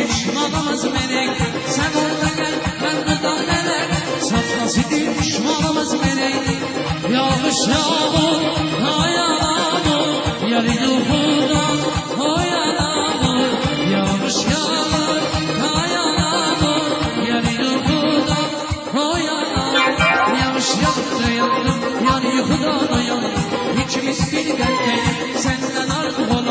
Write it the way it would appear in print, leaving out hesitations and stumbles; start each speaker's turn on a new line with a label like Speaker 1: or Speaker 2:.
Speaker 1: Düşmanımız melek, sen orada gel, ben buradan melek. Çatlasın düşmanımız melek. Yağış yağmur, yağmur, yarı yuhudan o yağmur. Yağış yağmur, yağmur, yarı yuhudan o yağmur. Yağış yağdı yandım, yarı yuhudan o yandım. İkimiz bir derken senden artık olur.